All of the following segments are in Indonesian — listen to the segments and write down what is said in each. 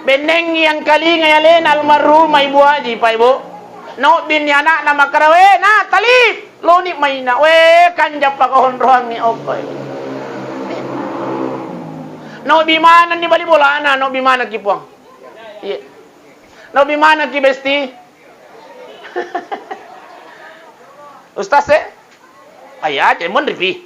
Beneng yang kali ngayalin almarhum Ibu Haji, Pak Ibu. No bin ya anak nama karawe na talip. Lo ni maina we kanjap pa kahon rohang ni okoy. No bimana ni bali bolana, no bimana ki puang. Iya. No bimana ki besti. Ustaz ayah demon ripi.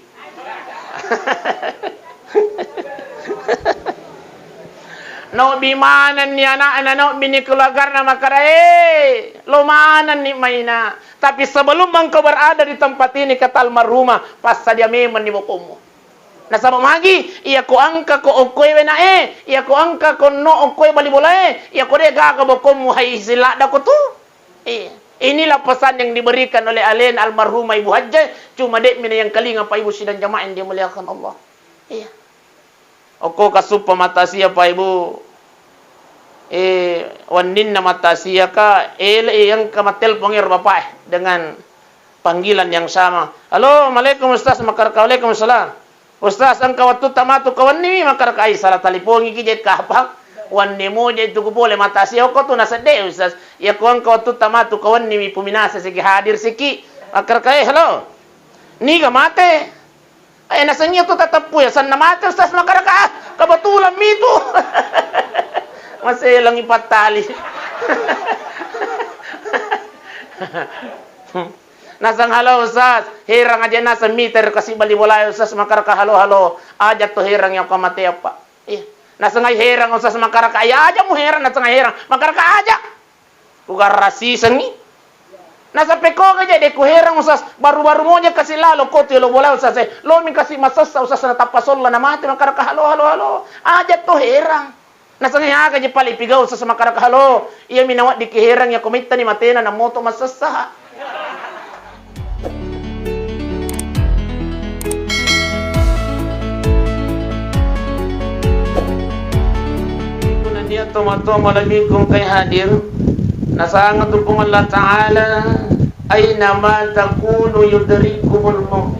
No bimanan ni anak no bini keluarga nama karai lumanan ni maina. Tapi sebelum engkau berada di tempat ini kata almarhumah pas saja memang ni bokomu. Nah sama magi iya ko angka ko okoy wena iya ko angka ko no okoy bali boleh iya ko dega ka bokomu hai sila da ko tu. Inilah pesan yang diberikan oleh alen almarhumah Ibu Haji. Cuma dek mina yang kali ngapa ibu sidang jamaah yang dimuliakan Allah. Iya. Oko kasupa mata siapa Ibu? Wanin na mata siya yang kamatel pangir bapak dengan panggilan yang sama. Halo, Assalamualaikum Ustaz, makarka Waalaikumsalam. Ustaz, ang kawatu tamatu kawan ni makarka ay salah talipong ikijit kapak. Wan ni mo jay tuko boleh mata siya ko tu nasa de Ustaz. Ya ko ang kawatu tamatu kawan ni puminasa sige hadir siki. Makarka hello. Ni ka mate. Ay nasa niya tu tatapu ya san na mate Ustaz makarka. Kebetulan mito. Masih lang ipatali. Nasang halo Ustaz, herang aja nasa meter kasi bali wala Ustaz makaraka halo aja to herang yang kamate apa. Nasang ay herang Ustaz makaraka ay aja mo herang nasang ay herang makaraka aja. Lugar rasisan ni. Nasa peko aja de ku herang Ustaz baru-baru mo aja kasi lalo ko lo wala Ustaz lo min kasi masasa Ustaz na tapasol na mati makaraka halo aja to herang. Nasangya ka je pali pigaw sa makaraka halo iya minawat di kihirang ya komita ni matena na moto masasa. Kunan dia tomato lagi kung kay hadir nasangat kung Allah Ta'ala aina ma takunu yudrikumul maut.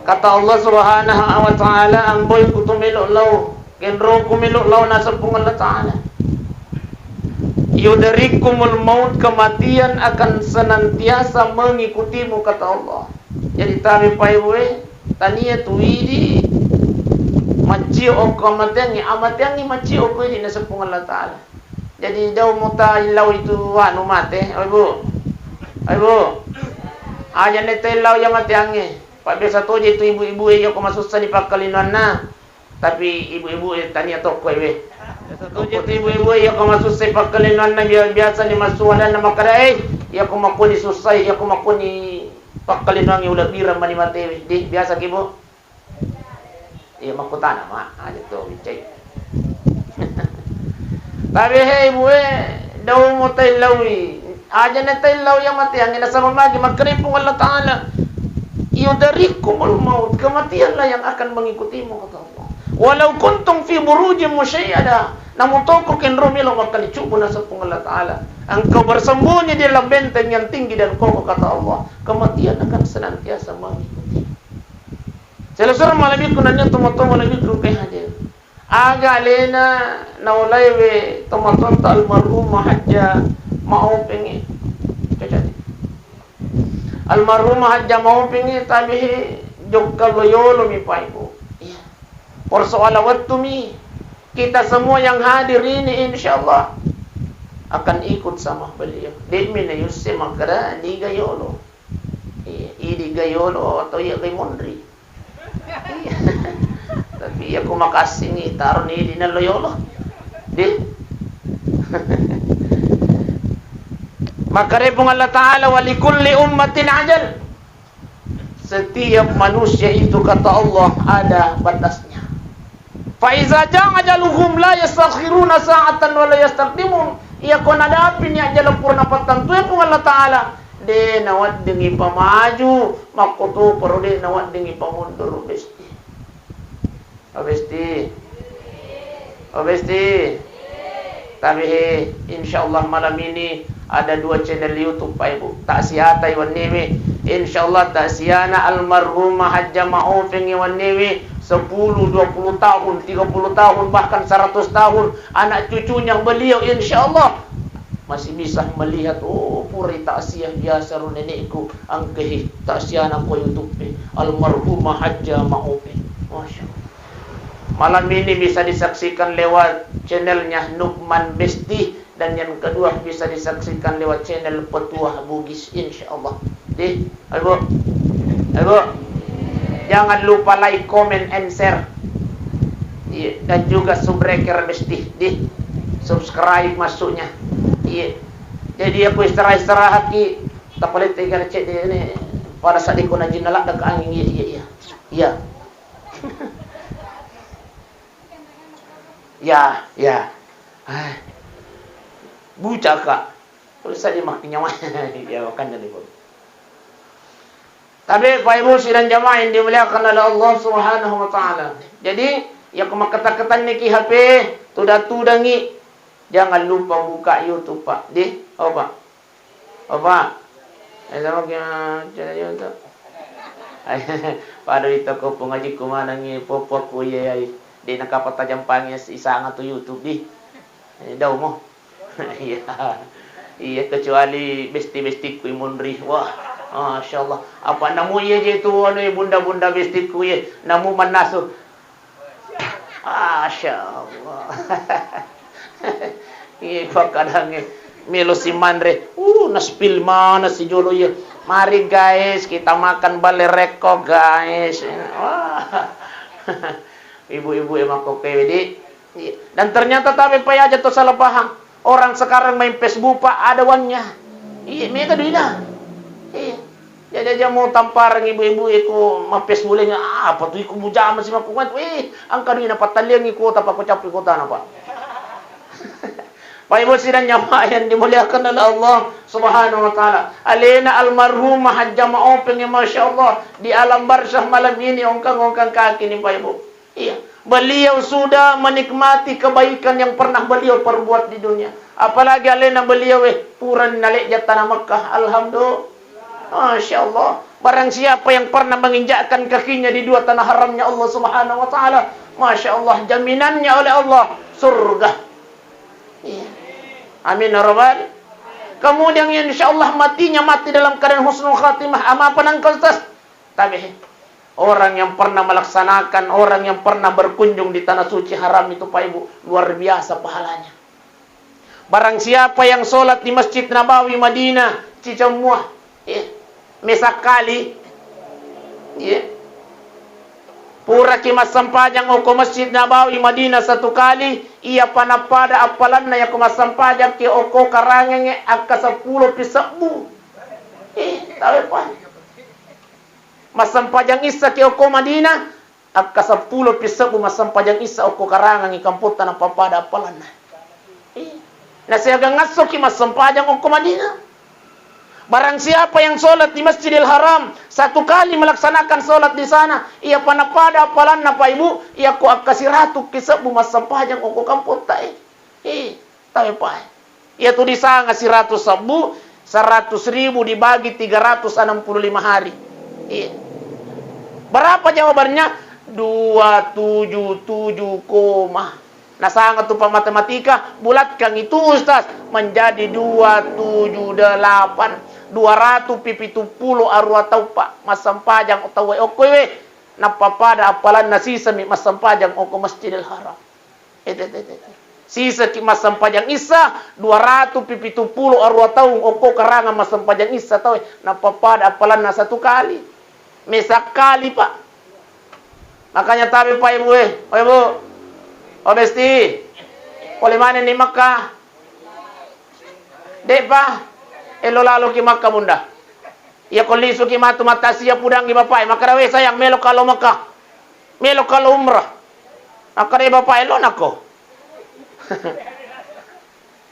Kata Allah Subhanahu wa Ta'ala ang boy kutumilo law kenro kumilok law nasa pung Allah Ta'ala. Yudarikumul maut, kematian akan senantiasa mengikutimu kata Allah. Jadi tabi paiwe tania tuidi maci o kematian ni amatian ni maci o ko ini nasa pung Allah Ta'ala. Jadi daw muta ilaw itu anu mate ibu aja nete ilaw yang matiange pa biasa to itu ibu-ibu yo ko masusa ni pakalinan na. Tapi ibu-ibu tanya toko we. Satu jadi ibu-ibu ya kau masuk sepak kalinan na biasa ni masualan na makarai. Ya kau makuni susai, ya kau makuni pakalinan yang ulah bira mani mate. Di biasa kibo. Iya makutana ma. Ada tu bicai. Tapi hey ibu daw mo tay lawi. Aja na tay law yang mati ang inasama magi magkaripong Allah Ta'ala. Yudarikumul maut, kematianlah yang akan mengikutimu kata Allah. Walau kuntum fi burujin musyayyada, namun toko kenro milo makalicubo na sa Allah Ta'ala. Engkau bersembunyi di dalam benteng yang tinggi dan kokoh kata Allah, kematian akan senantiasa mengikuti. Selusur malabit ko na niya tumatong malabit ko kay hadir. Aga lena naulaiwe tumatong ta almarhumah hajja maupingi. Almarhumah hajja maupingi tabihi jokka loyolo mi paibo. Persoalan waktu mi kita semua yang hadir ini insyaallah akan ikut sama beliau. Demi na yusse makara di gayolo. Di gayolo atau ya kay mondri. Tapi ya ko makasih ni taron ni na loyolo. Di makarepong Allah Ta'ala wa likulli ummatin ajal. Setiap manusia itu kata Allah ada batasnya. Faiza jang ajaluhum la yastakhiruna sa'atan wa la yastaqdimun. Iya ko nadapin ya ajalan purna patang tu pun Allah Ta'ala. De nawat dengi pamaju makutu pero de nawat dengi pamundur besti. Obesti. Tapi insyaallah malam ini ada 2 channel YouTube Pak Ibu. Taksiyata iwan niwi. Insyaallah taksiyana almarhumah Hajja Ma'ufing iwan niwi. 10, 20 tahun, 30 tahun, bahkan 100 tahun, anak cucunya beliau insyaallah masih bisa melihat, oh puri taksiah biasa ru nenekku angkehi taksiah anak ko YouTube almarhumah Hajjah Maupi. Masya Allah. Malam ini bisa disaksikan lewat channelnya Nukman Besti, dan yang kedua bisa disaksikan lewat channel Petuah Bugis insyaallah. Ayo jangan lupa like, comment, and share. Dan juga subscriber Besti subscribe masuknya. Iya. Jadi aku istirahat ki tak palit tiga cek ini pada saat ikut najin nalak dak angin iya. Iya. Ya. Buca kak. Terus saya makin nyaman. Ya makan jadi pun. Tapi Pak Ibu sidang jamaah yang dimuliakan oleh Allah Subhanahu wa taala. Jadi ya kata-kata niki HP tudangi. Jangan lupa buka YouTube Pak. Pak. Sama kaya YouTube. Pada itu ko pengaji kumanangi popok ko ye di nakapata jampangnya isanga to YouTube daw mo. Iya kecuali besti-besti ku imundri. Wah, masyaallah. Apa namu ye je tu bunda-bunda besti ku ye namu manasu. Masyaallah. Iya kadang melo si Mandre naspil mana si Jolo ya. Mari guys kita makan balereko guys. Wah. Ibu-ibu emang kok di. Dan ternyata tapi pay aja tuh salah paham. Orang sekarang main Facebook Pak ada uangnya. Iya mereka duitnya. Iya. Jadi aja mau tampar ibu-ibu iku mapes bolehnya apa tuh iku muja masih makuan. Angka duitnya pataliang iku apa ko capi kota apa. Pak Ibu sidang jamaah yang dimuliakan oleh Allah Subhanahu wa taala. Alena almarhumah Hajjah Maupi yang masyaallah di alam barzah malam ini ongkang-ongkang kaki nih Pak Ibu. Iya, beliau sudah menikmati kebaikan yang pernah beliau perbuat di dunia. Apalagi alena beliau puran nalik tanah Makkah. Alhamdulillah. Masyaallah. Barang siapa yang pernah menginjakkan kakinya di dua tanah haramnya Allah Subhanahu wa taala, masyaallah jaminannya oleh Allah surga. Iya. Amin ya rabbal. Kemudian insyaallah matinya mati dalam keadaan husnul khatimah. Ama penangkal tas. Tapi orang yang pernah melaksanakan, orang yang pernah berkunjung di tanah suci haram itu Pak Ibu luar biasa pahalanya. Barang siapa yang sholat di Masjid Nabawi Madinah Cicamuah, mesakali, pura kimas sampajang o Masjid Nabawi Madinah satu kali, ia panapada apalan na ya kumas sampajang ki oko karangenge akka 10 pisabu. Tahu pa. Mas sampajang isa ki oko Madinah akka 10 pisabu mas sampajang isa oko karangangi kamputan apapada apalan na. Nasiaga ngaso ki mas sampajang oko Madinah. Barang siapa yang sholat di Masjidil Haram satu kali melaksanakan sholat di sana, ia panapada apalan na Pak Ibu, ia ku akasiratu kisah bumas sampajang oko kampung tae. Tahu Pak. Ia tu disanga siratus sabu 100.000 dibagi 365 hari. Berapa jawabannya? 277, nah sangat tu Pak matematika, bulatkan itu Ustaz menjadi 278. 270 arwah tau Pak masampajang atau okowe napapada apalan nasisa mi masampajang oko Masjidil Haram. Sisa ki masampajang isa 270 arwah tau oko karangan masampajang isa tau napapada apalan na satu kali. Mesak kali Pak. Makanya tabi Pak Ibu Ibu. Obesti. Oleh mana ni Makkah? Dek Pak. Elo lalo ki Makkah bunda. Ya kolisu ki matu matasiya pudang ki bapak. Maka rawe sayang melo kalau Makkah. Melo kalau umrah. Maka rawe bapak elo nako.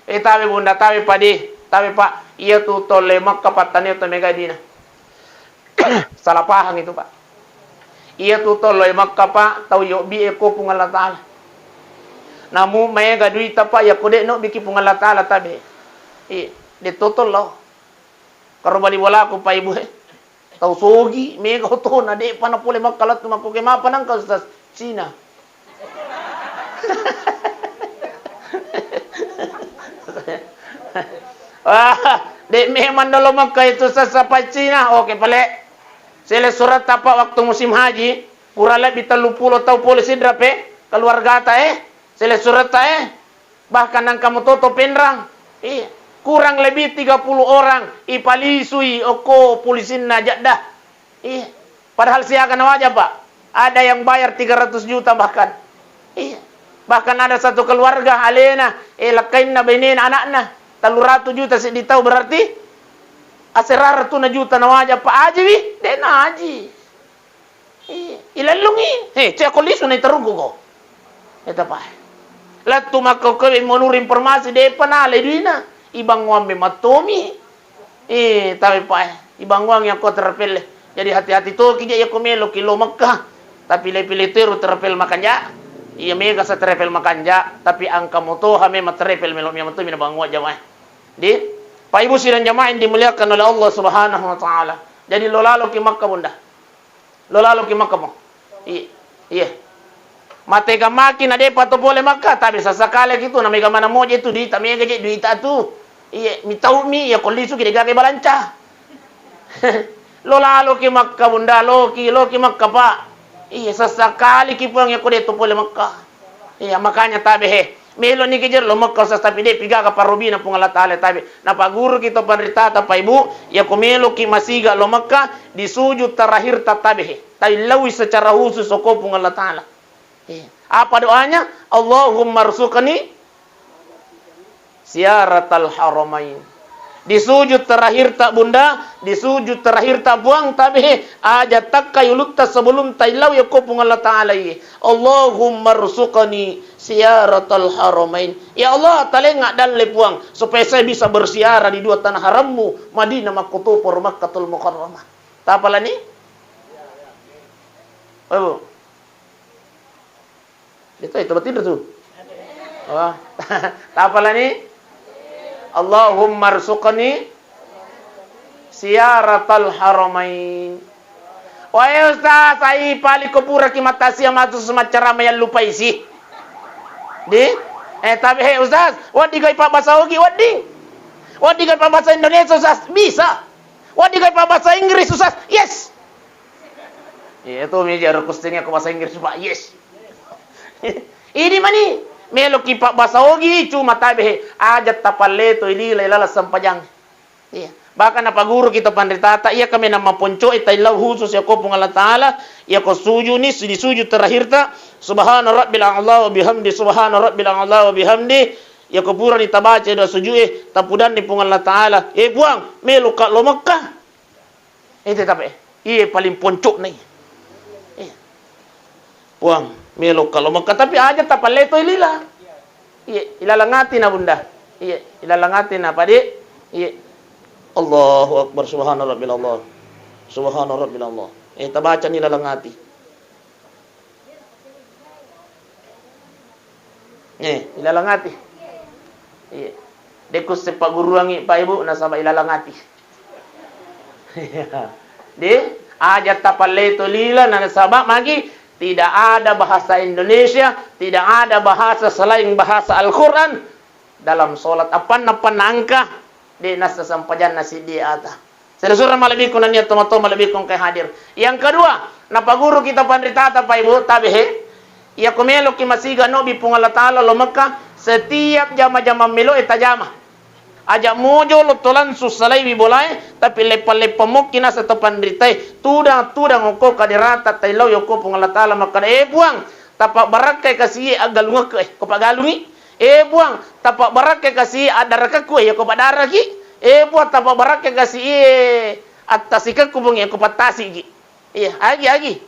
Tabi bunda, tabi padi. Tabi Pak. Iya tu tole Makkah patani to megadina. Salah paham itu Pak. Iya tu tole Makkah Pak. Tau yo bi eko pung Allah Ta'ala. Namu mega duita Pak ya kode no biki pung Allah Ta'ala tabi. Ditotol lo. Karo bali wala ko pa Ibu. Tau sogi mega to na de pa na pule makalat mako ke mapanang ka sa Cina. Dek memang dalam Makkah itu sampai Cina. Oke, pale. Sele surat apa waktu musim haji, kurang lebih 30 atau polisi drape keluarga ta Sele surat ta bahkan nang kamu toto penrang. Kurang lebih 30 orang ipalisui oko polisin najak dah. Padahal siakan wajah, Pak. Ada yang bayar 300 juta bahkan. Bahkan ada satu keluarga alena lakainna bainin anakna 300 juta seditau berarti aserar tu na juta na wajah pa aji wi de na aji ilalungi cek kolisu na itarugo ko eta pa latu makko ko monur informasi de panale duina ibang wambe matomi tapi pa ibang wang yang ko terpel jadi hati-hati to kija ya komelo kilo Makkah tapi le-pili teru terpel makanja iya mega sa terpel makanja tapi angka moto hame matrepel melo mi matomi na bangwa jamaah di Pak Ibu sidang jamaah yang dimuliakan oleh Allah Subhanahu wa taala. Jadi lo lalu ke Makkah bunda. Lo lalu ke Makkah mo. Iya. Matega makin ade pato boleh Makkah tapi sasakale gitu na mega mana moja itu di tamega je duit tu. Iya, mi tahu mi ya kolisu gede gage balanca. Lo lalu ke Makkah bunda, lo ke Makkah Pak. Iya, sasakale ki puang ya kode to boleh Makkah. Iya, makanya tabe Melo ni kejar lo Makkah sa tapi de piga ka parubina pung Allah taala tabi na paguru kita panrita ta pa ibu ya komelo ki masiga lo Makkah di sujud terakhir tatabe tabi lawi secara khusus oko pung Allah taala apa doanya Allahumma rzuqni ziyaratal haramain di sujud terakhir tak bunda di sujud terakhir tak buang tabi aja takka yulutta sebelum tailau ya ko pung Allah taala Allahumma rzuqni ziyaratal haramain. Ya Allah, talengak dan lepuang supaya saya bisa bersiarah di dua tanah harammu, Madinah Makkah Makkatul Mukarramah. Tak apalah ni? Oh. Itu betul tu. Oh. Tak apalah ni? Allahumma rzuqni ziyaratal haramain. Wahai Ustaz, saya pali kopura ki matasi amatu semacam yang lupa isi. Tapi Ustaz, wadi kai pak bahasa Ogi, wadi kai pak bahasa Indonesia Ustaz, bisa. Wadi kai pak bahasa Inggris Ustaz, yes. Itu meja rekustingnya ke bahasa Inggris Pak, yes. Ini mani, melo ki pak bahasa Ogi cuma tabe ajat tapale to ili lala sampajang. Iya. Bahkan apa guru kita pandritata iya kami nama ponco itailau khusus ya ko Allah taala ya ko sujud ni di sujud terakhir ta subhana rabbil a'la wa bihamdi subhana rabbil a'la wa bihamdi ya ko pura ni tabaca do sujud tapudan ni pung Allah taala buang melu ka lo Makkah tapi iya paling ponco ni buang melu ka lo Makkah tapi aja tapale to ilila iya ilalangati na bunda iya ilalangati na padi iya Allahu Akbar subhana rabbil Allah. Subhana rabbil Allah. Tabaca nila lang hati. Ilalang hati. Dekus sa paguruangi pa ibu nasaba ilalang hati. Ajat tapaleto lila na nasaba magi tidak ada bahasa Indonesia, tidak ada bahasa selain bahasa Al-Qur'an dalam salat apa nangka di nasa sampajan nasi di ata. Selusura malabik ko na niya tomato malabik kong kay hadir. Yang kedua, napaguru kita pandritata pa ibu tabihe. Ya kumelo ki masiga no bi pungala taala lo Makkah setiap jama-jama melo etajama. Aja mojo lo tolan susalai bi bolai tapi lepa-lepa mo kina sa pandritai. Tudang oko kadirata tailaw yoko pungala taala Makkah buang tapak barakai kasih agalunga ko pagalungi. Buang tapak barak ke kasih ada rakaku ya ko padara ki buang tapak barak ke kasih atas ikaku bung ya ko patasi ki agi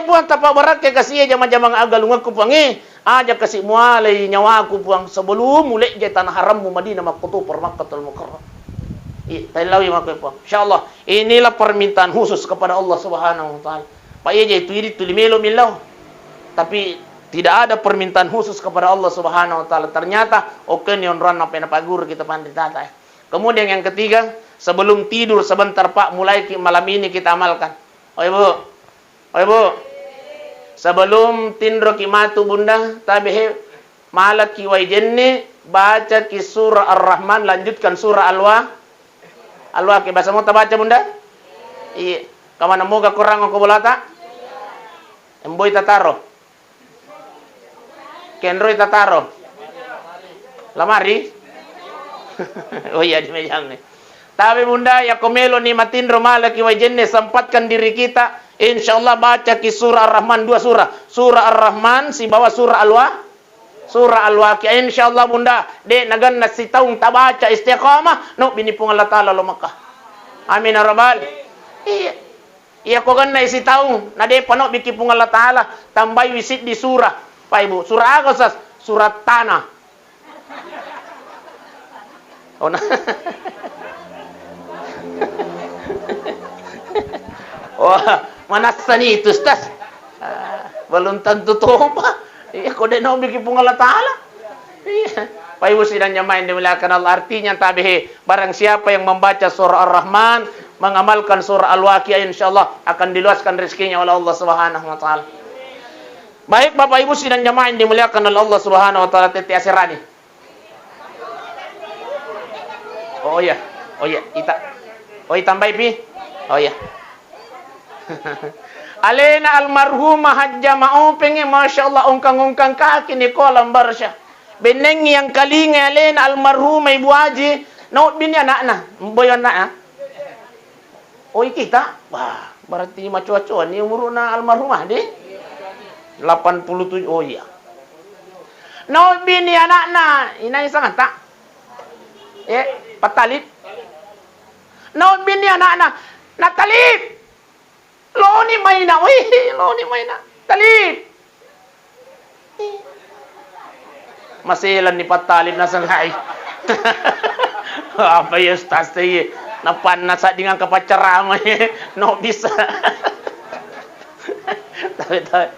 buang tapak barak ke kasih jama-jama agalunga ku pangi aja kasih mualai nyawa ku buang sebelum mulai je tanah harammu Madinah Makkatul Mukarramah tailawi makai puang insyaallah inilah permintaan khusus kepada Allah Subhanahu wa taala pak ye itu iri tulimelo millau tapi tidak ada permintaan khusus kepada Allah Subhanahu wa taala. Ternyata oke nion ran apa yang pagur kita panditata. Kemudian yang ketiga, sebelum tidur sebentar Pak mulai malam ini kita amalkan. Oh Ibu. Sebelum tindro kimatu bunda, tabihe malaki wajenne baca ki surah Ar-Rahman, lanjutkan surah Al-Waqiah. Bahasa mau baca bunda? Iya. Kamana moga kurang ako bolata? Emboy tataro. Kenroy tataro. Lamari? Oh iya, di mejang nih. Tapi bunda, ya komelo ni matindro malaki wajenne, sempatkan diri kita. Insyaallah baca ki surah Ar-Rahman, 2 surah. Surah Ar-Rahman si bawah surah Al-Waqiah. Insyaallah bunda, de nagan na si taung tabaca istiqamah, no binipung Allah Ta'ala lo Makkah. Amin ya rabbal. Iya. Iya ko ganna si taung, na de pano bikipung Allah Ta'ala, tambay wisit di surah. Pa ibu, surah ako sa surat tanah. Oh na. Wah, manasani itu Ustaz. Belum tentu toba. Iya, kode no bikipung Allah Ta'ala. Iya. Pak Ibu sidang jamaah yang dimuliakan Allah, artinya tabihi, barang siapa yang membaca surah Ar-Rahman, mengamalkan surah Al-Waqiah, insyaallah akan diluaskan rezekinya oleh Allah Subhanahu wa taala. Baik Bapak Ibu sidang jamaah yang dimuliakan oleh Allah Subhanahu wa taala, teti asirani. Oh iya. Tambah pi. Oh iya. Alena almarhumah hajja maupenge, masyaallah, ungkang-ungkang kaki ni kolam barsya. Beneng yang kalinga alena almarhumah Ibu Haji, naut bini anakna, boy anak. Oh kita, wah, berarti maco-maco ni umurna almarhumah di 87. Oh iya. Naut bini anakna, inai sangat tak? Patalip. Naut bini anakna, natalip. Lo ni maina, talip. Masilan ni patalib na sanghay. Apa ya Ustaz tayo? Napan na sa dengan kapacarama no bisa. Tahu.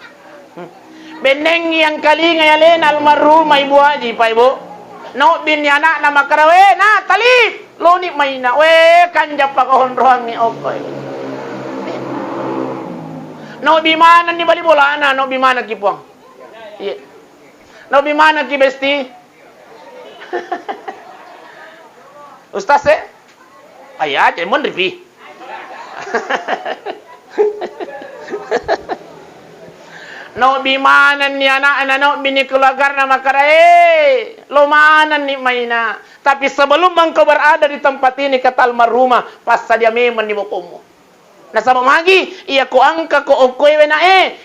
Beneng yang kali ngayalin almarhumah Ibu Haji, Pak Ibu. No bin anak na makarawe na talib. Lo ni maina, kanja pa kahon rohang ni okay. No bimana ni bali bolana, no bimana kipuang. Iya. No bimana ki besti. Ustaz ayat mon ripi. No bimana ni anak no bini keluarga na makarae. Lomanan ni maina. Tapi sebelum engkau berada di tempat ini kata almarhumah, pas saja memang ni bokomu. Na sama magi, iya ko angka ko okoy na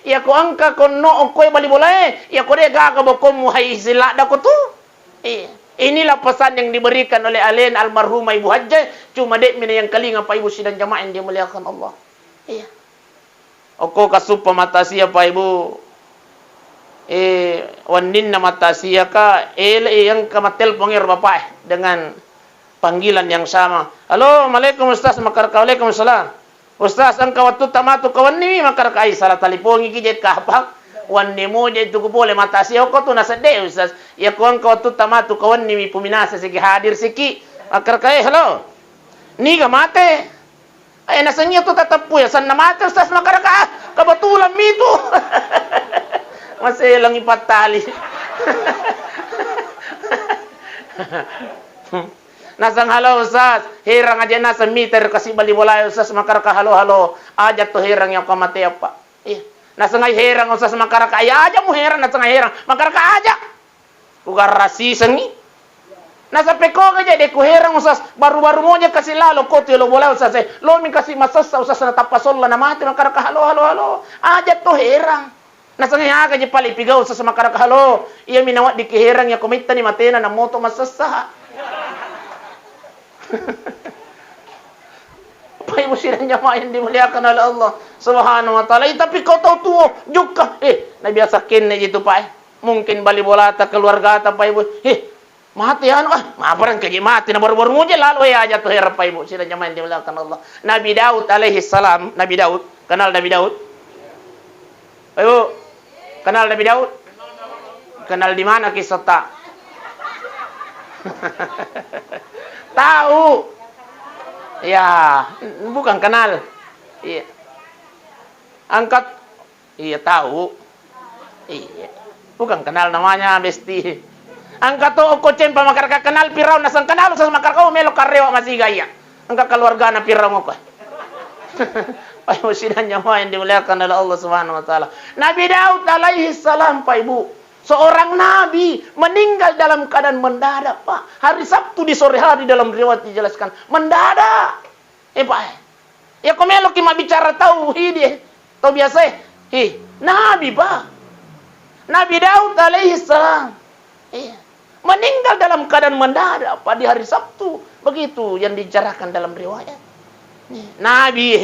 iya ko angka ko no okoy bali boleh, iya ko de gaga bokom muhay sila da ko tu. Inilah pesan yang diberikan oleh Alen almarhumah Ibu Haji, cuma dek mina yang kalinga Pak Ibu sidang jamaah yang dimuliakan Allah. Iya. Oko kasupa mata siya Pak Ibu. Wanin na mata siya ka, yang kamatel pengir Bapak dengan panggilan yang sama. Halo, Assalamualaikum Ustaz, Waalaikumsalam. Ustaz, ang kawatu tamatu kawan ni makarkai salah talipongi kijet kapak wan ni mo je tu boleh mata siya ko tu nasa de Ustaz. Ya ko ang kawatu tamatu kawan ni puminasa sige hadir siki makarkai halo. Ni ga mate. Ay nasanya tu tatapu ya san na mate Ustaz makaraka. Kebetulan mito. Masih lang ipatali. Nasang halo Ustaz, hirang aja nasa meter kasi bali wala Ustaz makaraka halo aja to hirang yang kamate apa. Nasang ay hirang Ustaz makaraka ay aja mo hirang nasang ay hirang makaraka aja. Kugar rasisan ni. Nasa peko aja de ku hirang Ustaz baru-baru mo aja kasi lalo ko lo wala Ustaz lo min kasi masasa Ustaz na tapasol na mate makaraka halo aja to hirang. Nasang ay aga je pali pigaw Ustaz makaraka halo. Iya minawat di kihirang ya komita ni matena na moto masasa. Pak Ibu sidang jamaah yang dimuliakan oleh Allah Subhanahu wa taala. Tapi kau tahu tuh juga na biasa kene gitu Pak. Mungkin bali bola ta keluarga ta Pak Ibu. Mati anu maaparan kaji mati na baru-baru mo lalu ya aja tuh Pak Ibu sidang jamaah yang dimuliakan Allah. Nabi Daud alaihi salam, Nabi Daud, kenal Nabi Daud? Pak Ibu, kenal Nabi Daud? Kenal di mana kisah tak? Tahu. Ya, bukan kenal. Iya. Angkat. Iya, tahu. Iya. Bukan kenal namanya besti. Angka to ko cempa makar ka kenal pirau nasang kenal sa makar ko melo karewa masih gaya. Angka keluarga na pirau ko. Payo sidan nyawa yang dimuliakan oleh Allah Subhanahu wa taala. Nabi Daud alaihi salam, Pak Ibu, seorang nabi meninggal dalam keadaan mendadak, Pak. Hari Sabtu di sore hari dalam riwayat dijelaskan, mendadak. Pak. Ya kau melo ki bicara tauhid ya. Tau biasa nabi, Pak. Nabi Daud alaihi salam. Iya. Meninggal dalam keadaan mendadak, Pak, di hari Sabtu. Begitu yang dijarahkan dalam riwayat. Nabi.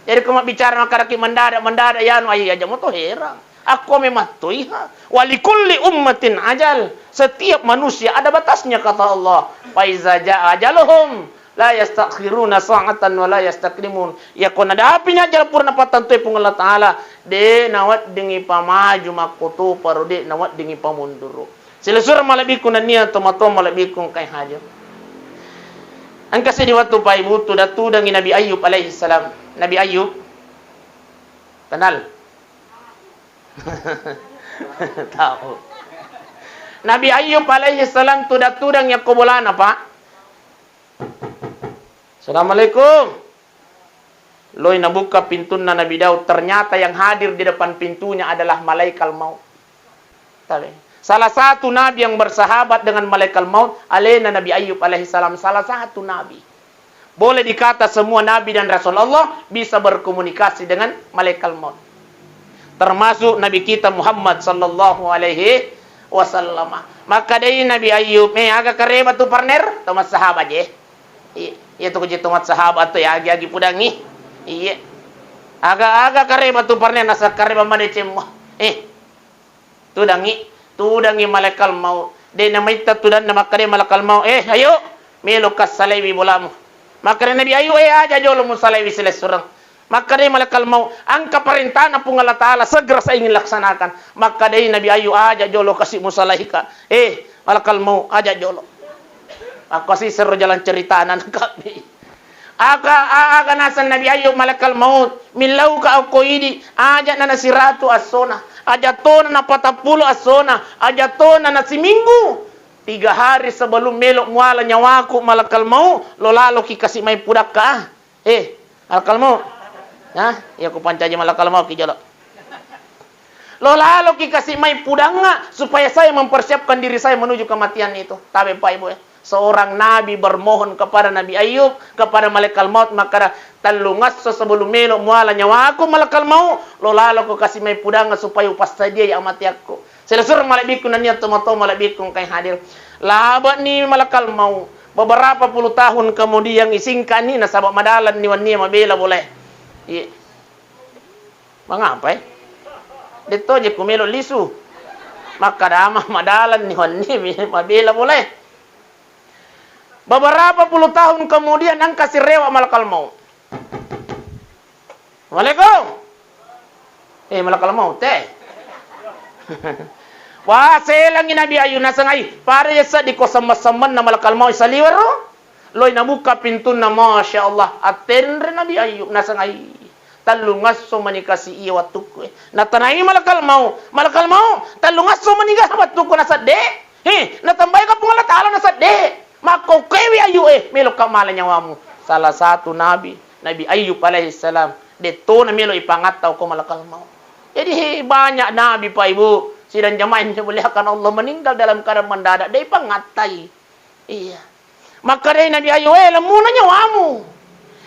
Jadi kau bicara makaraki mendadak ya no aja mo to heran. Aku memang tuiha. Walikulli ummatin ajal. Setiap manusia ada batasnya kata Allah. Fa iza jaa ajaluhum la yastakhiruna sa'atan wa la yastakrimun. Ya kon ada apinya ajal purna patan tuh pung Allah taala. De nawat dingi pamaju makutu parode nawat dingi pamunduru. Silasur malabiku na niya tomato malabiku kay hajar. Ang kasi di waktu Pak Ibu tudang Nabi Ayub alaihi salam. Nabi Ayub kenal? Tahu. Nabi Ayub alaihi salam tudang yang kubulan apa? Assalamualaikum. Loy nabuka pintu na Nabi Daud, ternyata yang hadir di depan pintunya adalah malaikat maut. Salah satu nabi yang bersahabat dengan malaikat maut, alena Nabi Ayub alaihi salam, salah satu nabi. Boleh dikata semua nabi dan rasul Allah bisa berkomunikasi dengan malaikat maut. Termasuk nabi kita Muhammad sallallahu alaihi wasallam. Maka dari Nabi Ayub, agak kareba tu partner, tomat sahabat je. Iya tu kuji tomat sahabat tu ya agi pudangi. Iya. Agak kareba tu partner nasa kareba mana cemo. Tudangi malaikat maut. De namai tudan nama kare malaikat maut. Ayo, melo kasalewi bolamu. Maka Nabi Ayub aja jolo musalewi selesurang. Maka dari malaikat maut, angka perintah na pung Allah Ta'ala segera saya ingin laksanakan. Maka dari Nabi Ayub aja jolo kasih musalahika. Malaikat maut aja jolo. Aku sih seru jalan cerita anak kami. Aga nasan Nabi Ayub malaikat maut. Milau ka ako idi. Aja na nasiratu asona. Aja tona na 40 asona. Aja tona na siminggu. 3 hari sebelum melok muala nyawaku malakal mau, lo lalo ki kasih mai pudak ka. Malakal mau. Ya ku pancaja malakal mau ki jalo. Lo lalo ki kasih mai pudanga supaya saya mempersiapkan diri saya menuju kematian itu. Tapi Pak Ibu seorang nabi bermohon kepada Nabi Ayub, kepada malaikat maut, maka talungas sebelum melok muala nyawaku malakal mau, lo lalo ku kasih mai pudanga supaya upas saja ya amati aku. Selesai malaikat nanya tomato malaikat kay hadir. Labat ni malakal mau. Beberapa puluh tahun kemudian isingkan ni nasabak madalan ni wani mabela boleh. Mengapa? Dito je kumelo lisu. Maka dama madalan ni wani mabela boleh. Beberapa puluh tahun kemudian ang kasih rewa malakal mau. Assalamualaikum. Malakal mau teh. Wah, selang Nabi Ayub nasangay. Para yasa di ko sama-saman na malakal mau isaliwaro. Loy nabuka pintu na Masya Allah. Atenre Nabi Ayub nasangay. Talungas so manikasi iya watuko. Natanay malakal mau. Malakal mau. Talungas so manigas watuko nasa de. Natambay ka pong Allah Ta'ala nasa de. Mako kewi Ayub melo kamala nyawamu. Salah satu Nabi Ayub alaihi salam. Deto na melo ipangataw ko malakal mau. Jadi banyak Nabi Pak Ibu. Sidang jamaah yang dimuliakan Allah meninggal dalam keadaan mendadak. Dia pangatai. Iya. Maka dia Nabi Ayub, lemuna nyawamu.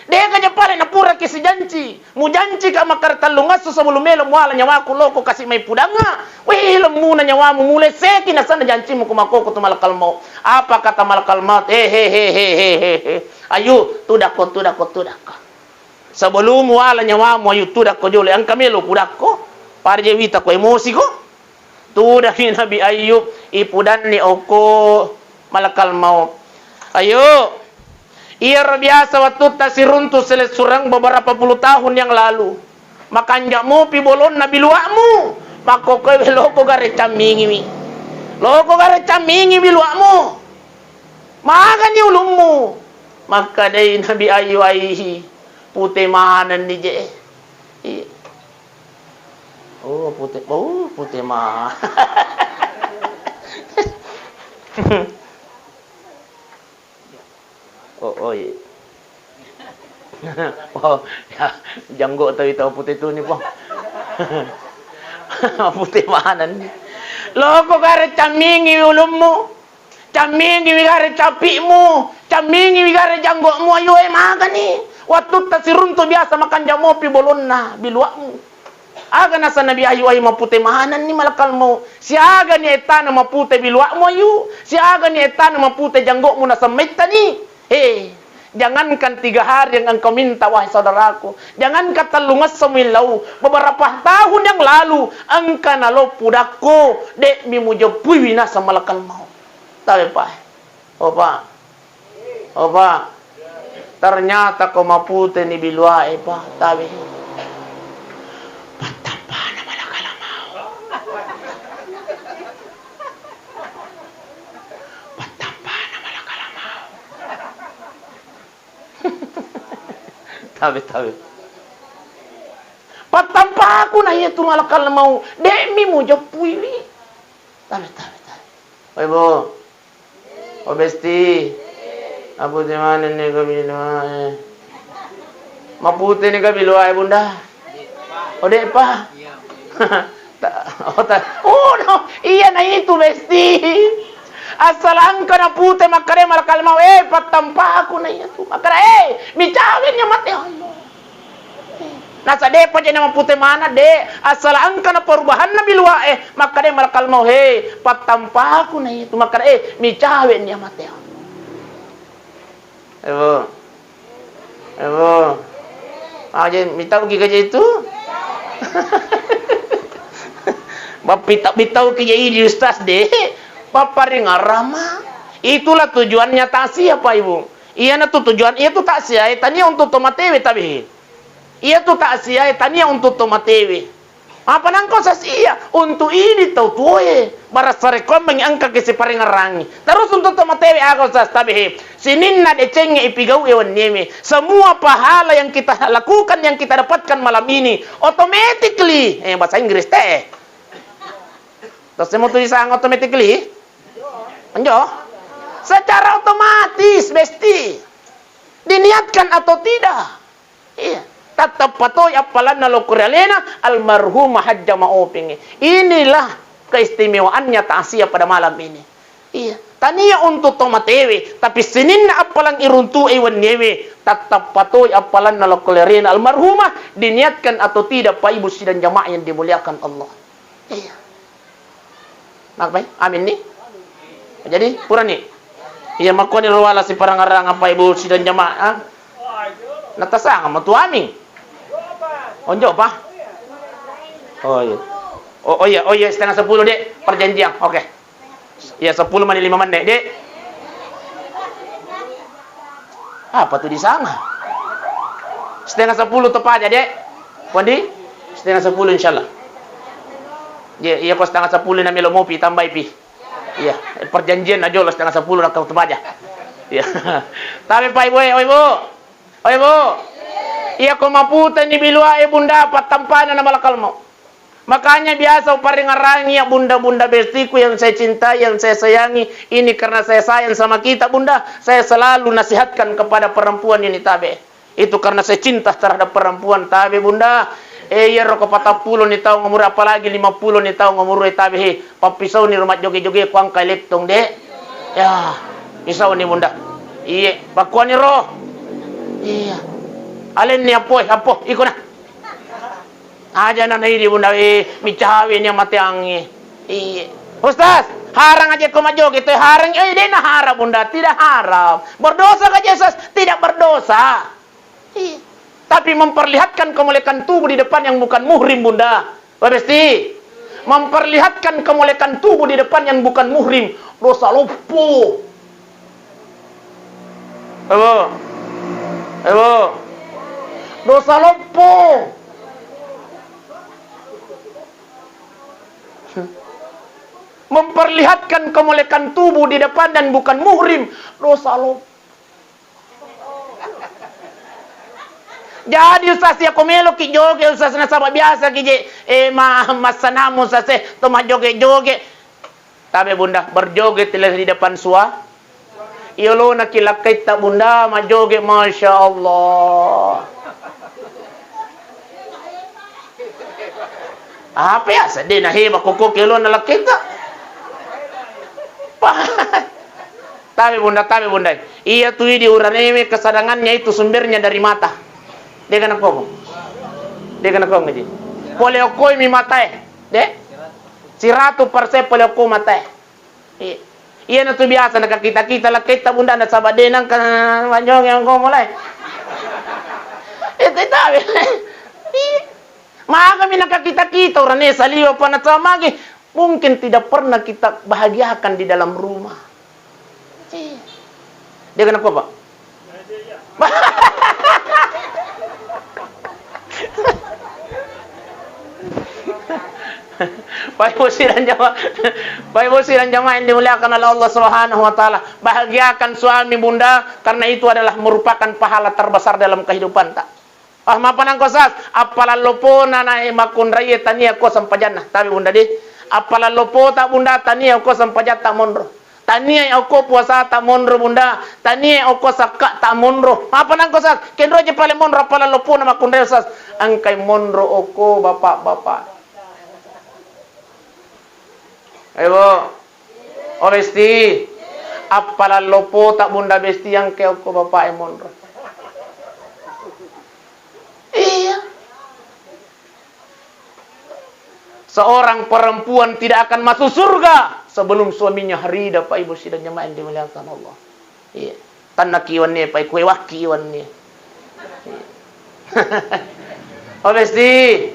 Dia kaya pala na pura kisi janji. Mu janji ka makar talungas sebelum melo muala nyawaku loko kasih mai pudanga. Lemuna nyawamu mulai seki na sana janji mu kumako tu malakal maut. Apa kata malakal maut? Ayo, tudako. Sebelum muala nyawamu ayo tudako jole. Ang kamelo pudako. Para je wita ko emosi ko. Tudah ni Nabi Ayub ipudan ni oko malakal maut. Ayo. Ia biasa waktu tasiruntu selesurang beberapa puluh tahun yang lalu. Makanjamu pi bolon Nabi luakmu. Mako kowe loko gare camingi mi. Loko gare camingi mi luakmu. Makan ni ulummu. Maka dari Nabi Ayub aihi putih mahanan ni je. Oh, putih. Oh, putih mah. Oh, iya. Oh, ya, janggo tahu putih tu ni po. Putih mana ni? Loko gare camingi ulummu. Camingi gare capimu. Camingi gare janggomu ayo makan ni. Waktu tasiruntu biasa makan jamu pi bolonna biluakmu. Aga nasa nabi ayu ay mapute mahanan ni malakal mo. Si aga ni etana mapute biluakmu ayu. Si aga ni etana mapute janggomu nasa meta ni. Jangankan 3 hari yang engkau minta wahai saudaraku. Jangankan talungas semilau. Beberapa tahun yang lalu engkau nalo pudakku dek mimujapui wina sama malakal mau. Tahu pak? Opa. Ternyata kau mapute ni biluai pak. Tahu? Patampana malakal mau. Patampana malakal mau. Tahu. Patampa aku na iya tu malakal mau. Demi mo japui wi. Tahu. Oi bo. O besti. Abu di mana ni kabiluai? Mapute ni kabiluai bunda. O dek pa. Oh no, iya na itu besti. Asal angka na pute makare malakal mau patampa aku na iya tu makare micawin nya mati Allah. Nasa depa dyan naman pute mana de asal angka na perubahan na bilwa makare malakal mau patampa aku na iya tu makare micawin nya mati Allah. Ebo. Aja mitau ki kaje itu. Bapitau ki jadi ustaz deh. Paparing arama. Itulah tujuannya taksiyah Pak Ibu. Iya na tu tujuan iya tu taksiyah tania untuk tomatewe tabi. Iya tu taksiyah tania untuk tomatewe. Apa nangko sasia untuk ini tahu tuwe baras sarekom mengangka ke si paring arangi. Terus untuk tomatewe ako sas tabi. Sinin na decenge ipigau ewan neme. Semua pahala yang kita lakukan yang kita dapatkan malam ini automatically bahasa Inggris teh. Terus mau tulisan automatically? Anjo? Secara otomatis, besti. Diniatkan atau tidak? Iya. Tetap patoy apalan na lokuralena almarhumah hajja maoping. Inilah keistimewaannya taksiyah pada malam ini. Iya. Tania untuk tomatewe, tapi sinin na apalang iruntu ewan newe. Tetap patoy apalan na lokuralena almarhumah diniatkan atau tidak Pak Ibu sidang jamaah yang dimuliakan Allah. Iya. Nakbay? Amin nih. Jadi pura nih. Iya makoni rawala si parangarang apa Ibu sidang jamaah. Natasang matu aming. Onjo pa? Oh iya. Oh iya setengah 10 dek perjanjian. Oke. Iya 10 menit 5 menit dek. Apa tuh di sana? Setengah 10 tepat aja dek. Wandi? Setengah 10 insyaallah. Iya kok setengah 10 na melo mopi tambah pi. Iya, perjanjian aja lah setengah 10 nak tepat aja. Iya. Tapi Pak Ibu, Ibu. Iya kau maputa ni bilua bunda patampana na malakal mo. Makanya biasa paring arangi ya bunda-bunda bestiku yang saya cintai, yang saya sayangi. Ini karena saya sayang sama kita bunda. Saya selalu nasihatkan kepada perempuan ini tabe. Itu karena saya cinta terhadap perempuan tabe bunda. Iya roko 40 ni tahu ngumur apalagi 50 ni tahu ngumur tabe. Papisau ni rumah joge-joge kuang kalektong dek. Ya, pisau ni bunda. Iya, pakuan ni roh. Iya. Alin ni apo, iko na. Aja na naidi bunda micawi ni mati angi. Iya. Ustaz, harang aja kumajog itu harang dia na harap bunda, tidak harap. Berdosa ka Jesus? Tidak berdosa. Iya. Tapi memperlihatkan kemuliaan tubuh di depan yang bukan muhrim bunda. Besti. Memperlihatkan kemuliaan tubuh di depan yang bukan muhrim, dosa lupu. Ewo. Dosa lupu. Memperlihatkan kemuliaan tubuh di depan dan bukan muhrim, dosa lupu. Jadi Ustaz ya komelo ki joge Ustaz na sama biasa ki je masanamu Ustaz to joge-joge. Tapi bunda berjoget di depan Iyolo na kilakit ta bunda majoge Masya Allah. Apa ya sedih na hiba kuko kilo na lakita. Tapi bunda. Iya tuh di uraneme kesadangannya itu sumbernya dari mata. Dia kena kong ngaji. Poleokoi mi mata de. 100% poleoko mata. Iya na tuh biasa na kita lakita bunda na sabadenang kan manjong yang kong mulai. Itu tahu. Maka kami nakakita-kita orang saliwa pa na samagi. Mungkin tidak pernah kita bahagiakan di dalam rumah. Dia kenapa Pak? Baik Ibu dan jamaah yang dimuliakan oleh Allah Subhanahu wa taala. Bahagiakan suami bunda karena itu adalah merupakan pahala terbesar dalam kehidupan tak. Mapan ang kosas, apalalopo na makun raye tania ko sampajana. Tapi bunda di, apalalopo ta bunda tania ko sampajat ta monro. Tania ako puasa ta monro bunda. Tania ako saka ta monro. Mapan ang kosas, kenro je pale monro apalalopo na makun raye sas. Ang kay monro ako bapak-bapak. Ayo, o besti, apalalopo ta bunda besti yang kay ako bapak monro. Iya. Seorang perempuan tidak akan masuk surga sebelum suaminya harida Pak Ibu dan jemaah yang dimuliakan Allah. Iya. Tanna kiwan ni Pak kue wakiwan ni. Obesti.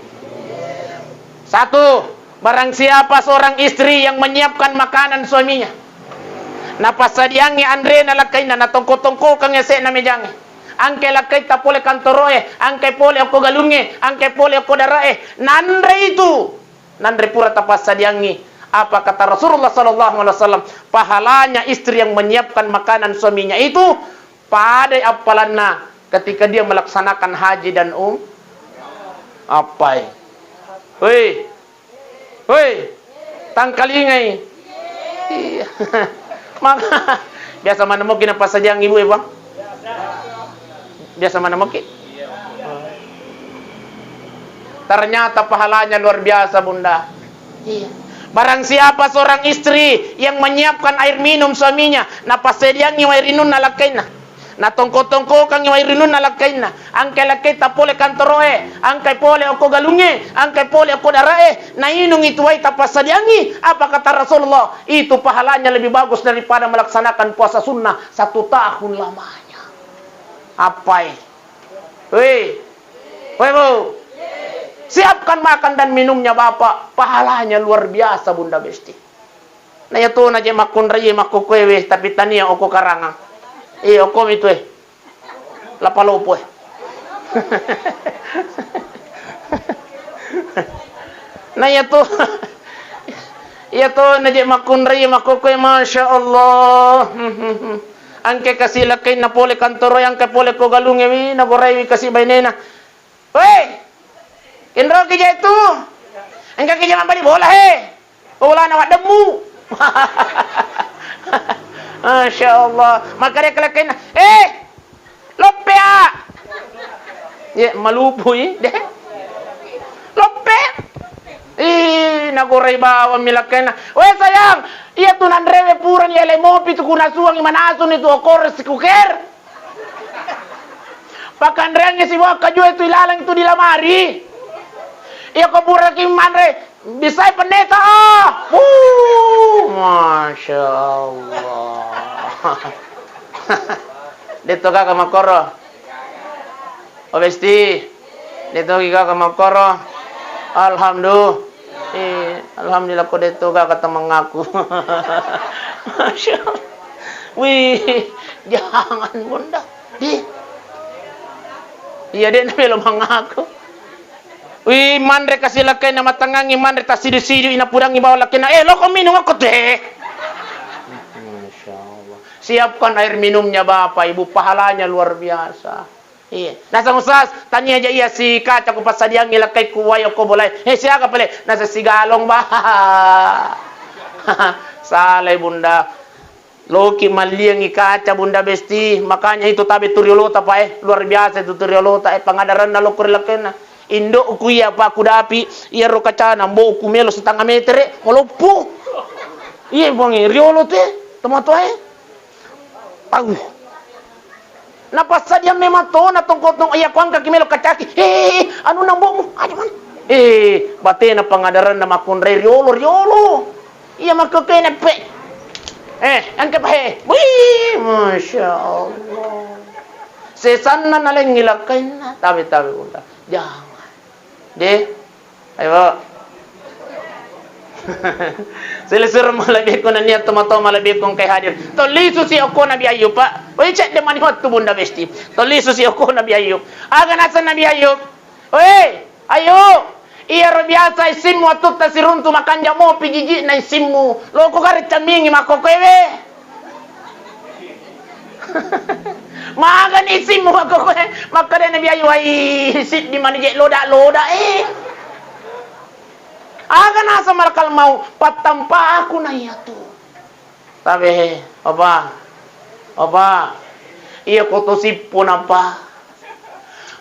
Satu, barang siapa seorang istri yang menyiapkan makanan suaminya. Napasadiangi Andre nalakaina na tongko-tongko kang ese na mejangi. Angke lakay tapole kantoroe, angke pole ako galunge, angke pole ako darae. Nandre itu, nandre pura tapas sadiangi. Apa kata Rasulullah sallallahu alaihi wasallam? Pahalanya istri yang menyiapkan makanan suaminya itu pada apalanna ketika dia melaksanakan haji dan apa? Hei, tangkalingai. Iya. Maka biasa mana mungkin apa saja yang ibu ya bang? Biasa mana mungkin? Ternyata pahalanya luar biasa bunda. Iya. Barang siapa seorang istri yang menyiapkan air minum suaminya, napasediang yung air inun nalakain na. Natongko-tongko kang yung air inun nalakain na. Angkay lakay tapole kantoroe, angkay pole ako galunge, angkay pole ako darae. Nainong itu ay tapasediangi. Apa kata Rasulullah? Itu pahalanya lebih bagus daripada melaksanakan puasa sunnah 1 tahun lamanya. Apa? Woi Bu, siapkan makan dan minumnya bapak, pahalanya luar biasa bunda besti. Nah itu naje makun raye makukwewe tapi tania oko karangang. Oko itu lapalopo Nah itu naje makun raye makukwe Masya Allah. Angke kasih lakay na pole kantoro yang ke pole ko galunge wi na goray wi kasih bainena. Weh, kinro kija itu. Angke kija mambali bola he. Bola na wademu. Masya Allah. Makare kalakay na. Lopea. Ya malupo deh. Lope. Nagoray bawa milakay na. Weh sayang, iya tuh nandrewe puran ya lemopi tu kuna suang imanasun itu okor sikuker. Pakandreangnya si waka jua itu ilalang itu di lamari. Iya ko pura kim manre bisay pendeta Masya Allah. Dito ka makoro. Obesti. Dito ka makoro. Alhamdulillah. Alhamdulillah ko dito kata mengaku. Masya Allah. Wih, jangan bunda. Iya deh belum mengaku. Wih, mandre kasih lakay na matangangi mandre ta sidu-sidu inapudangi bawa lakay na lo kau minum aku teh. Masya Allah. Siapkan air minumnya bapak ibu, pahalanya luar biasa. Iya. Nasa usas, tanya aja iya si kaca ko pasadiang ilakay kuwayo ko bolay. Siya ka pala, nasa sigalong ba? Salay bunda. Loki maliang ikaca bunda besti. Makanya itu tabi turiolota pa luar biasa itu turiolota pangadaran na lokor laken na. Indo ukuya pa kudapi, iya ro kaca na mbo kumelo setengah meter, ngolopo. Iya bongi riolo te, tomato Tahu. Napasa dia memang to na tongkotong iya kuang ka kimelo kacaki. Anu nambo mo, aja man. Bate na pangadaran na makunray riolo. Iya makakay na pe. Angkat pa Wih, Masya Allah. Sesan na nalang ngilakay na. Tabi-tabi bunda. Jangan. Ayo. Sila malabih ko na niya tumato malabih kong kay hadir. Toliso si ako Nabi Ayub pa. Oy, check de manihot to bunda besti. Toliso si ako Nabi Ayub. Aga nasa Nabi Ayub. Oy, Ayub. Iya biasa isim mo tutta siruntu makanja mo pigiji na isim mo. Loko karet camingi makokwewe. Maaga ni isim mo makokwe. Makada Nabi Ayub ay sit di manije loda. Aga nasa malakal mau patampa aku na iya tu. Sabi, Oba, iya ko to sipon apa?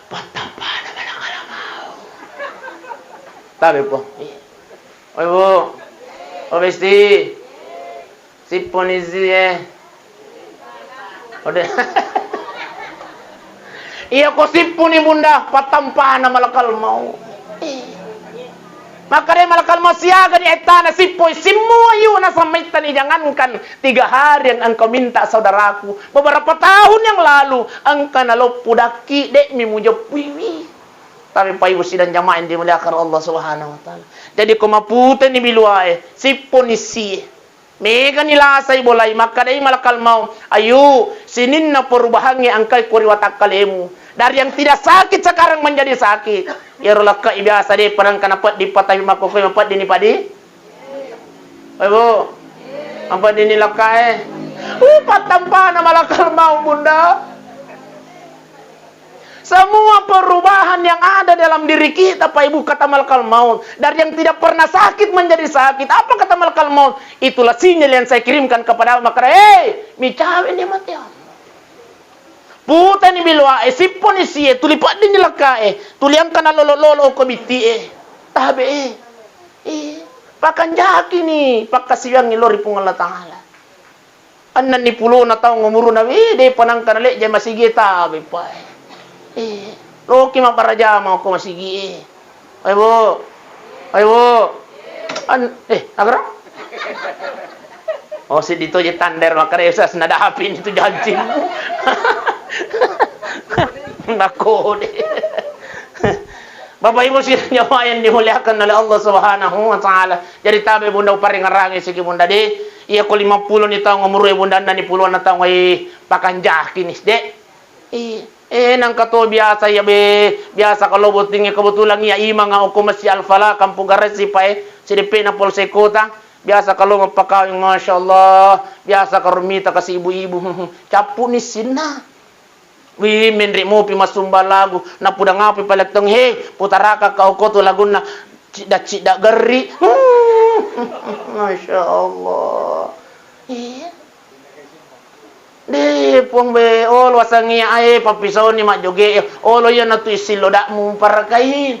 Patampa na malakal mau. Sabi po. Oy bu, obesti, sipon izi Ode. Iya ko sipon ni bunda patampa na malakal mau. Makanya malakal mau siaga di etana sipoy semua yun nasa maitan jangankan 3 hari yang engkau minta saudaraku beberapa tahun yang lalu engkau nalo pudaki dek mimujab wiwi tapi payu sidang jamaah yang dimuliakan Allah Subhanahu wa taala. Jadi kumaputen ni biluae sipon isi mega nilasay bolay makanya malakal mau ayu sinin na perubahannya angkai kuriwatak kalemu dari yang tidak sakit sekarang menjadi sakit. Ya rolaka ibiasa deh parang kanapat di patay makokoy mapat dini padi. Ay bu. Apa dini laka patampa na malakal mau bunda. Semua perubahan yang ada dalam diri kita Pak Ibu kata malakal maut. Dari yang tidak pernah sakit menjadi sakit. Apa kata malakal maut? Itulah sinyal yang saya kirimkan kepada makara. Micawe ni mati. Puta ni bilwa sipon isiye tulipat din nilaka tuliang kana lolo ko biti tabe pakanjaki ni pakasiyang ni lori pung Allah taala annan ni pulo na taong ngumuro na de panang kanale jay masigi tabe pa loki maparaja mo ko masigi ay bo agra si dito je tander makaresa nadahapin itu janjin Nako deh. Bapak Ibu sekalian yang dimuliakan oleh Allah Subhanahu wa taala. Jadi tabe bunda paring ngerangi sigi bunda de. Iya ko 50 ni taong umur bunda na ni puluhan na taong ay pakanjaki nis de. Nang kato biasa ya be. Biasa kalau butingnya kebetulan ya ima nga ako masih alfala kampung garasi pa sidipe na polsek kota. Biasa kalau ngepakawin Masya Allah. Biasa karumita kasi ibu-ibu. Capu ni sina. Wih menrik mo pimasumba lagu na pudang api palaktong putaraka kau koto lagu na cida geri. Masya Allah. Di puang be ol wasangi papisaw ni mak joge olo yan na tu isilo dak mo para kain.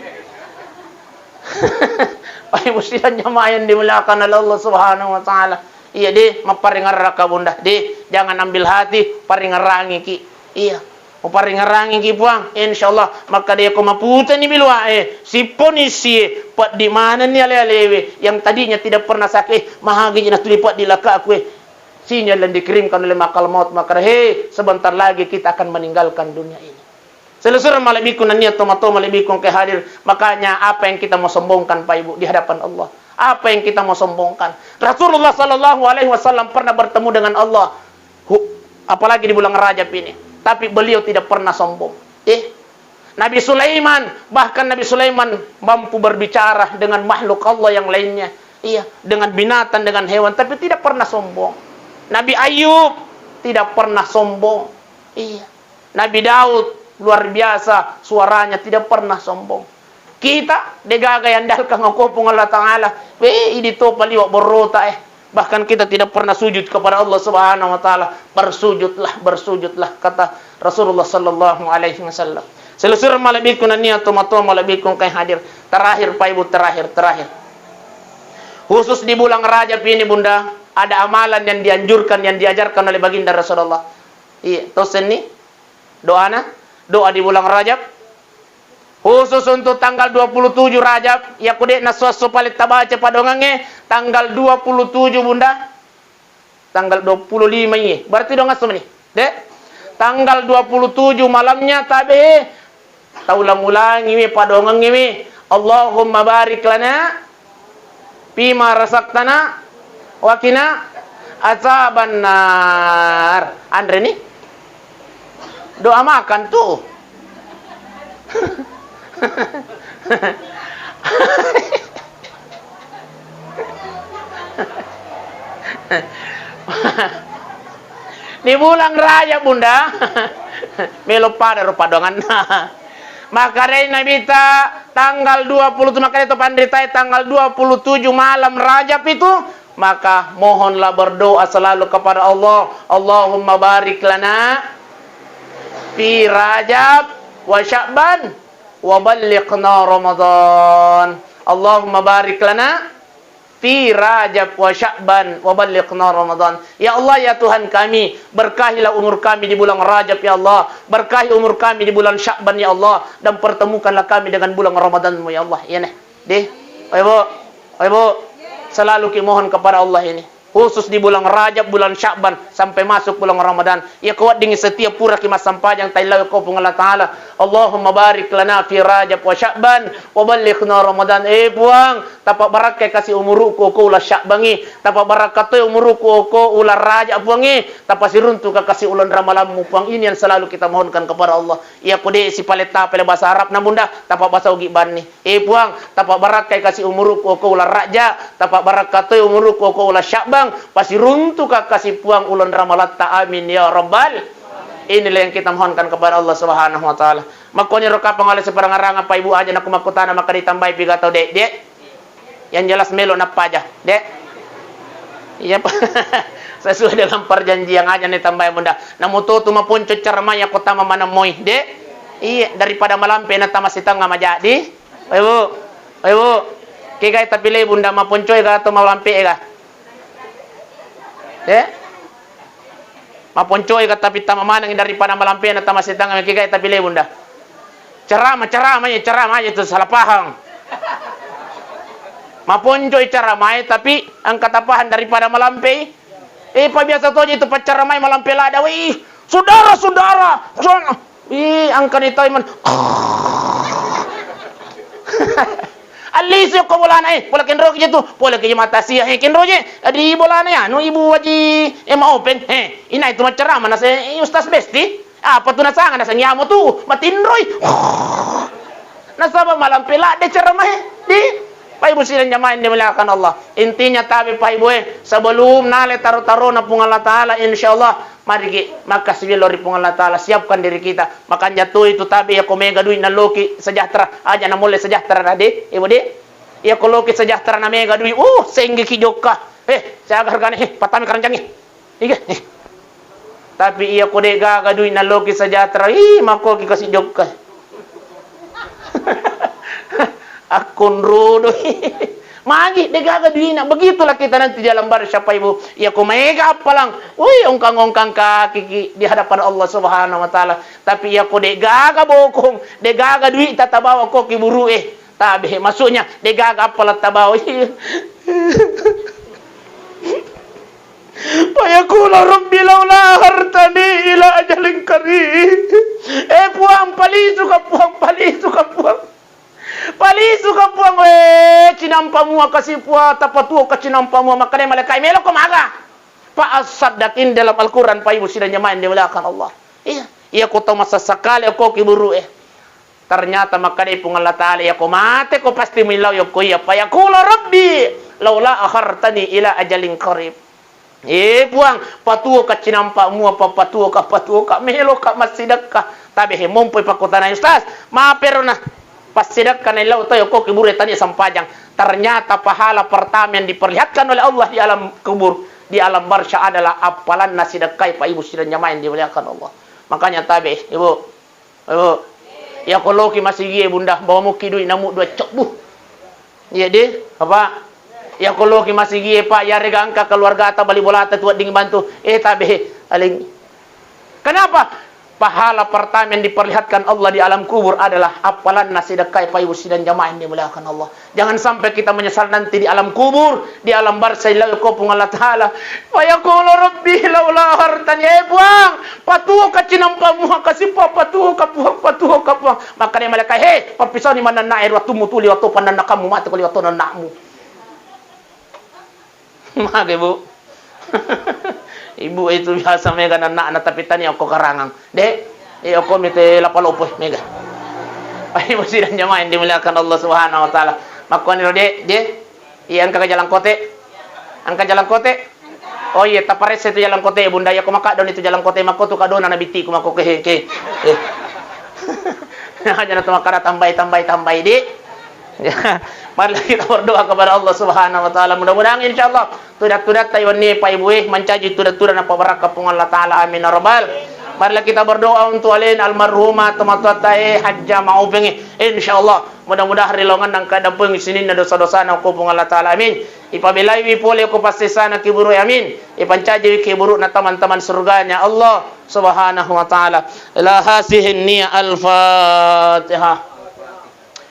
Ay musian jamayan dimulakan oleh Allah Subhanahu wa taala. Iya deh maparingar ka bunda deh jangan ambil hati paringarangi ki. Iya paringarangi ki puang insyaallah maka dia ko maputa ni bilwa si ponisi pat di mana ni ale-alewe yang tadinya tidak pernah sakit mahagi na tulipat di laka aku sinyal yang dikirimkan oleh malakal maut maka sebentar lagi kita akan meninggalkan dunia ini. Seluruh malaikat niat tomato malaikat ke hadir makanya apa yang kita mau sombongkan Pak Ibu di hadapan Allah apa yang kita mau sombongkan Rasulullah sallallahu alaihi wasallam pernah bertemu dengan Allah apalagi di bulan Rajab ini tapi beliau tidak pernah sombong. Nabi Sulaiman, bahkan Nabi Sulaiman mampu berbicara dengan makhluk Allah yang lainnya. Iya, dengan binatang, dengan hewan, tapi tidak pernah sombong. Nabi Ayub tidak pernah sombong. Iya. Nabi Daud luar biasa, suaranya tidak pernah sombong. Kita degaga yang dalkang ngokopong Allah Ta'ala, ini to paliwak borota bahkan kita tidak pernah sujud kepada Allah Subhanahu wa taala. Bersujudlah kata Rasulullah sallallahu alaihi wasallam. Selusur malabikun niat tomato malabikun kay hadir. Terakhir Pak Ibu, terakhir. Khusus di bulan Rajab ini Bunda, ada amalan yang dianjurkan, yang diajarkan oleh baginda Rasulullah. Iya, tosen nih doa di bulan Rajab. Khusus untuk tanggal 27 Rajab, ya kude naswaso palit tabaca padongange tanggal 27 Bunda. Tanggal 25 ini. Berarti dong asum nih. Dek. Tanggal 27 malamnya tabe taulang-ulang ini padongang ini. Allahumma barik lana fima razaqtana wa qina azaban nar. Andre nih doa makan tuh. Di bulan raya Bunda melo pada rupa dongan. Maka Nabi tanggal 20 maka itu pandai tanggal 27 malam Rajab itu, maka mohonlah berdoa selalu kepada Allah. Allahumma barik lana fi Rajab wa Sya'ban wa ballighna Ramadan. Allahumma barik lana fi Rajab wa Sya'ban wa ballighna Ramadan. Ya Allah, ya Tuhan kami, berkahilah umur kami di bulan Rajab ya Allah, berkahi umur kami di bulan Sya'ban ya Allah, dan pertemukanlah kami dengan bulan Ramadan-Mu ya Allah. Ya deh. Ibu, selalu kimohon kepada Allah ini. Khusus di bulan Rajab, bulan Sya'ban sampai masuk bulan Ramadan. Ya kuat dengan setiap pura kimas sampajang tailaw ko pung Allah Taala. Allahumma barik lana fi Rajab wa Sya'ban wa ballighna Ramadan. Puang, tapak barakai kasih umurku ko ulah Sya'bangi, tapak barakat umurku ko ulah Rajab puangi, tapak siruntu ka kasih ulan Ramalanmu puang. Ini yang selalu kita mohonkan kepada Allah. Ya kode si paleta pele bahasa Arab na Bunda, tapak bahasa ugi bani. Puang, tapak barakai kasih umurku ko ulah Raja, tapak barakat umurku ko ulah Sya'ban, pasti runtuh kasih puang ulan ramalatta, amin ya rabbal. Inilah yang kita mohonkan kepada Allah Subhanahu wa taala. Makanya rokapang oleh seperangarang Pak Ibu aja nak makutana maka ditambahi piga tau dek. Yang jelas melo napa aja, dek. Iya Pak. Sesuai dengan perjanjian aja nih tambah Bunda. Namu tu mapuncut cermaya kota mana moy, dek. Iya daripada malampe na tamasitang nga majadi. Ibu. Kigay tapilay Bunda mapuncoy ka to malampe ka. Maponcoy kata pita mamanang daripada malampian atau masih tangga kigay tapi le Bunda. Ceramah itu salah paham. Maponcoy ceramah tapi ang katapahan daripada malampi. Biasa to itu pacaramay malampi lada wi. Saudara. Ang kanito man. Alisyo ko wala na Pola kinro kaya to. Pola kaya mata siya. Kinro kaya. Adi bola na yan. No ibu waji ma-open. Ina ito macarama na sa Ustaz Besti. Apa to nasangan na sa nyamo to. Matinroy. Nasaba malampila. De carama Di. Paibu sila nyamain di malakan Allah. Intinya tabi paibu sebelum nale taro-taro na pung Allah Ta'ala. InsyaAllah. Mari makasih lori pung Allah Ta'ala. Siapkan diri kita. Makanya tuh itu tabi ya komega duit na loki sejahtera. Aja na mulai sejahtera na di. Ibu di. Ya ko loki sejahtera na mega duit. Senggi kijoka. Saya agar gani. Patami karancangi. Iga. Tapi iya ko de gaga duit na loki sejahtera. Mako ki kasih joka. Akun rudo. Magi degaga duina. Begitulah kita nanti dalam bar siapa ibu. Ya kumega apa lang. Ongkang-ongkang kaki di hadapan Allah Subhanahu wa taala. Tapi ya ko degaga bokong, degaga duit tatabawa ko kiburu Tabi maksudnya degaga apa lah tabawa. Payakula rabbi laula hartani ila ajalin karim. Puang palisu ka puang. Palisu ka puang cinampamu kasih puang tapatu ka cinampamu makanya malaikat melo ko maga. Pa asadakin dalam Al-Qur'an pa ibu sila nyamain di belakang Allah. Iya ko tahu masa sakali ako kiburu Ternyata makanya pung Allah Ta'ala ya ko mate ko pasti milaw yo ko ya payakula rabbi laula akhartani ila ajalin qarib. Puang patuo ka cinampa mu apa patuo ka melo ka masidak ka tabe he mompoy pakutana ustaz maapero na pasidak ka na ilaw tayo ko kibure tani sampajang ternyata pahala pertama yang diperlihatkan oleh Allah di alam kubur di alam barsya adalah apalan nasidakai Pak Ibu sidang jamaah yang dimuliakan Allah. Makanya tabe ibu ya kalau ki masih gie bunda bawa mu kidui namu dua cok bu iya deh apa ya kalau ki masih gie pak ya rega angka keluarga ata bali bola ata tuat ding bantu tabe aling kenapa pahala pertama yang diperlihatkan Allah di alam kubur adalah apalan nasidakai Pak Ibu sidang jamaah yang dimuliakan Allah. Jangan sampai kita menyesal nanti di alam kubur, di alam barzah la yakupung Allah taala. Wa yaqulu rabbi laula hartani buang patuh ka cinampa mu kasih patuh ka puang. Maka dia malaikat papisau ni mana na air waktu mutuli waktu pandan kamu mati kali waktu nakmu. Mage bu. Ibu itu biasa mega anak tapi tani aku karangang. Dek, aku mite lapalopo mega. Ay mo sidang jamaah yang dimuliakan Allah Subhanahu wa taala. Makon ni de, iyan ka jalan kote. Angka jalan kote. Oh iya tapares itu jalan kote bunda ya ko makadon itu jalan kote makoto kadona na biti ko mako ke. Hanya na tumakara tambay di. Mari kita berdoa kepada Allah Subhanahu wa taala. Mudah-mudahan insyaallah tudat-tudat tayo ni Pak Ibu mencaji tudat-tudat na pabarakah pung Allah taala amin ya rabbal. Mari kita berdoa untuk alin almarhumah teman-teman tae hajjah maupeng insyaallah. Mudah-mudahan rilongan nang kadapeng isinin na dosa-dosa na ko pung Allah taala amin. Ipabilai wi pole ko pasti sana kiburu amin. Ipancaji kiburu na teman-teman surganya Allah Subhanahu wa taala. Ila hasihin niya al-Fatihah.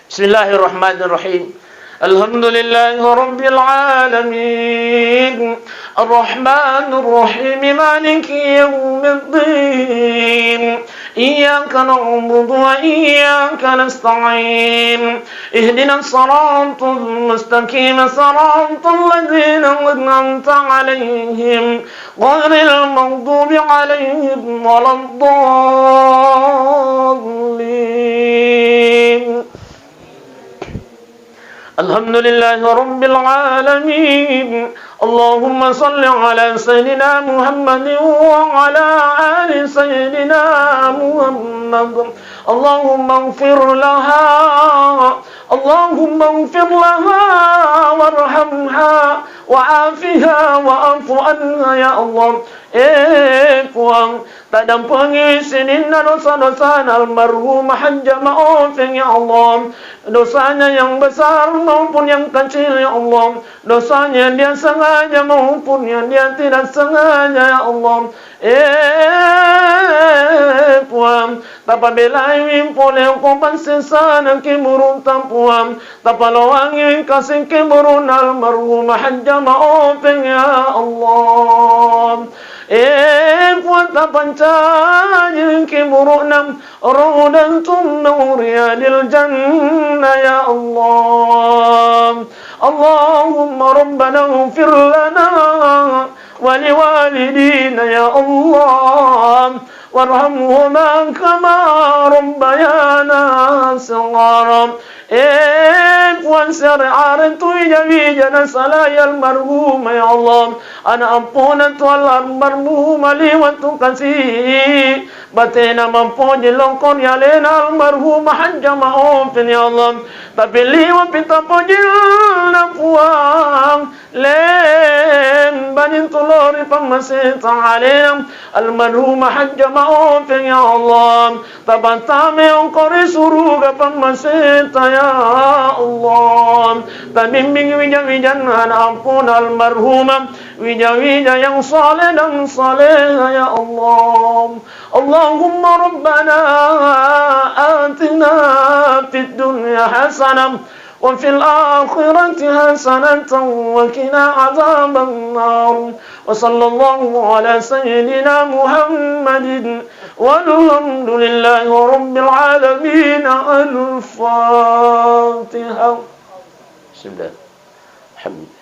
Bismillahirrahmanirrahim. الحمد لله رب العالمين الرحمن الرحيم مالك يوم الدين إياك نعبد وإياك نستعين اهدنا الصراط المستقيم صراط الذين أنعمت عليهم غير المغضوب عليهم ولا الضالين الحمد لله رب العالمين اللهم صل على سيدنا محمد وعلى آل سيدنا محمد اللهم اغفر لها وارحمها وعافها وعف عنها يا الله Puang tak dampangi seninna dosa-dosa almarhum Hajjah Maupeng ya Allah. Dosanya yang besar maupun yang kecil ya Allah. Dosanya dia sengaja maupun yang dia tidak sengaja ya Allah. Puang tapa belai pole ko pansesana kimurun tampuam tapa lawangi kasih kimurun almarhum Hajjah Maupeng ya Allah. Puan tapancayin kiburunam rodantum nuriyadil jannah ya Allah. Allahumma rabbana ighfir lana wa liwalidina ya Allah warhamhuma kama rabbayana saghara. Puan syari'aran tu jawi jana salaya almarhum ya Allah. Ana ampunan tu almarhum liwatu kasih batena mampuji longkon ya lena almarhum Hajjah Maupeng ya Allah. Tapi liwa pinta pojil na puang len banin tulori pamasin ta'alim almarhum Hajjah Maupeng ya Allah. Tabantame ongkori suruga pamasin ya Allah. Tabimbing wijan-wijan ampun almarhum wija-wija yang saleh dan saleh ya Allah. Allahumma rabbana atina fid dunya hasanah wa fil akhirati hasanatan wa qina adzaban nar. Wa sallallahu ala sayyidina Muhammadin walhamdulillahi rabbil alamin. Al-Fatihah. Bismillah. Alhamdulillah.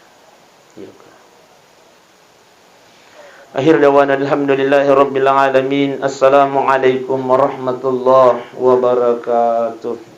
Akhir dawana alhamdulillahi rabbil alamin. Assalamualaikum warahmatullahi wabarakatuh.